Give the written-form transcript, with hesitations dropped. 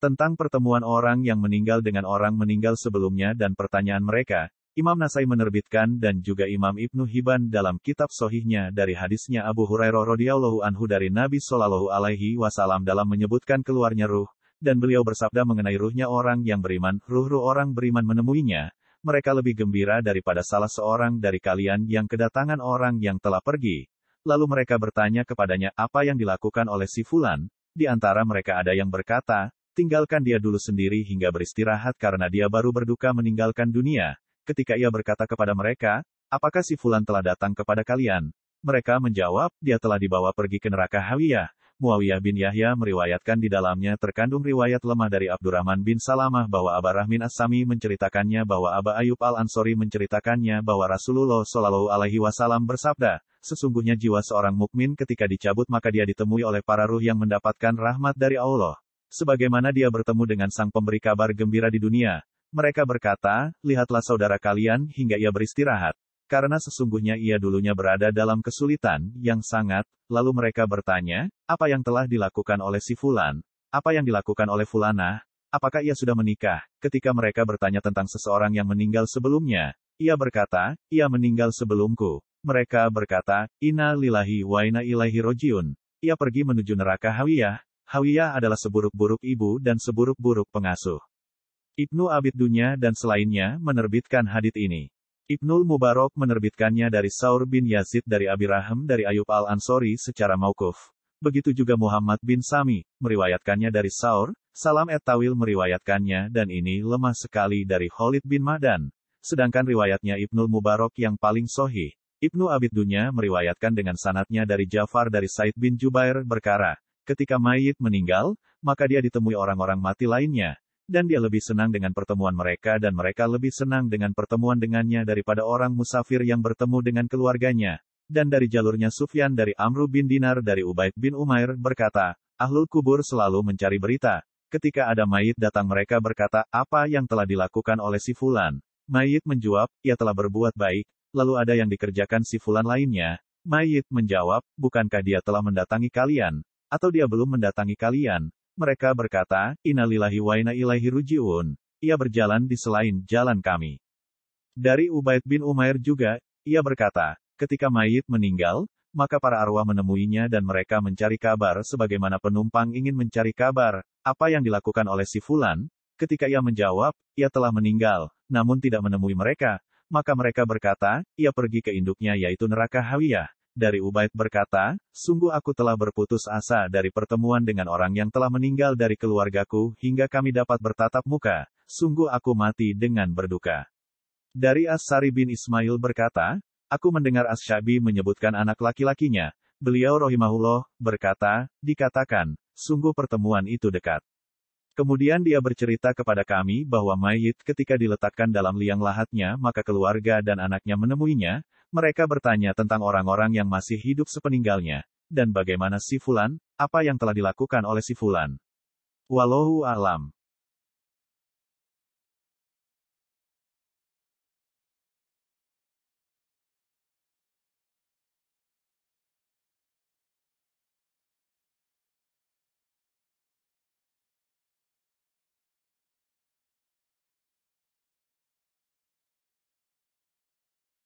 Tentang pertemuan orang yang meninggal dengan orang meninggal sebelumnya dan pertanyaan mereka, Imam Nasai menerbitkan dan juga Imam Ibnu Hibban dalam kitab Sohihnya dari hadisnya Abu Hurairah radhiyallahu anhu dari Nabi Shallallahu alaihi wasallam dalam menyebutkan keluarnya ruh, dan beliau bersabda mengenai ruhnya orang yang beriman, ruh-ruh orang beriman menemuinya, mereka lebih gembira daripada salah seorang dari kalian yang kedatangan orang yang telah pergi. Lalu mereka bertanya kepadanya apa yang dilakukan oleh si Fulan, di antara mereka ada yang berkata, tinggalkan dia dulu sendiri hingga beristirahat karena dia baru berduka meninggalkan dunia. Ketika ia berkata kepada mereka, apakah si Fulan telah datang kepada kalian? Mereka menjawab, dia telah dibawa pergi ke neraka Hawiyah. Muawiyah bin Yahya meriwayatkan di dalamnya terkandung riwayat lemah dari Abdurrahman bin Salamah bahwa Aba Rahmin As-Sami menceritakannya bahwa Aba Ayyub Al-Ansori menceritakannya bahwa Rasulullah Shallallahu alaihi wasallam bersabda, sesungguhnya jiwa seorang mukmin ketika dicabut maka dia ditemui oleh para ruh yang mendapatkan rahmat dari Allah. Sebagaimana dia bertemu dengan sang pemberi kabar gembira di dunia. Mereka berkata, lihatlah saudara kalian hingga ia beristirahat. Karena sesungguhnya ia dulunya berada dalam kesulitan yang sangat, lalu mereka bertanya, apa yang telah dilakukan oleh si Fulan? Apa yang dilakukan oleh Fulanah? Apakah ia sudah menikah? Ketika mereka bertanya tentang seseorang yang meninggal sebelumnya, ia berkata, ia meninggal sebelumku. Mereka berkata, inna lillahi wa inna ilaihi rojiun. Ia pergi menuju neraka Hawiyah. Hawiyah adalah seburuk-buruk ibu dan seburuk-buruk pengasuh. Ibnu Abid Dunya dan selainnya menerbitkan hadits ini. Ibnul Mubarak menerbitkannya dari Saur bin Yazid dari Abi Raham dari Ayub Al-Ansori secara mauquf. Begitu juga Muhammad bin Sami, meriwayatkannya dari Saur, Salam et-Tawil meriwayatkannya dan ini lemah sekali dari Khalid bin Ma'dan. Sedangkan riwayatnya Ibnul Mubarak yang paling sahih. Ibnu Abid Dunya meriwayatkan dengan sanadnya dari Ja'far dari Said bin Jubair berkara, ketika mayit meninggal, maka dia ditemui orang-orang mati lainnya. Dan dia lebih senang dengan pertemuan mereka dan mereka lebih senang dengan pertemuan dengannya daripada orang musafir yang bertemu dengan keluarganya. Dan dari jalurnya Sufyan dari Amru bin Dinar dari Ubaid bin Umair berkata, Ahlul kubur selalu mencari berita. Ketika ada mayit datang mereka berkata, apa yang telah dilakukan oleh si Fulan? Mayit menjawab, ia telah berbuat baik. Lalu ada yang dikerjakan si Fulan lainnya. Mayit menjawab, bukankah dia telah mendatangi kalian? Atau dia belum mendatangi kalian? Mereka berkata, innalillahi wa inna ilaihi raji'un. Ia berjalan di selain jalan kami. Dari Ubaid bin Umair juga, ia berkata, ketika mayit meninggal, maka para arwah menemuinya dan mereka mencari kabar sebagaimana penumpang ingin mencari kabar, apa yang dilakukan oleh si Fulan. Ketika ia menjawab, ia telah meninggal, namun tidak menemui mereka, maka mereka berkata, ia pergi ke induknya yaitu neraka Hawiyah. Dari Ubaid berkata, sungguh aku telah berputus asa dari pertemuan dengan orang yang telah meninggal dari keluargaku hingga kami dapat bertatap muka, sungguh aku mati dengan berduka. Dari As-Sari bin Ismail berkata, aku mendengar As-Syabi menyebutkan anak laki-lakinya, beliau rahimahullah, berkata, dikatakan, sungguh pertemuan itu dekat. Kemudian dia bercerita kepada kami bahwa mayit ketika diletakkan dalam liang lahatnya maka keluarga dan anaknya menemuinya, mereka bertanya tentang orang-orang yang masih hidup sepeninggalnya, dan bagaimana si Fulan, apa yang telah dilakukan oleh si Fulan. Wallahu a'lam.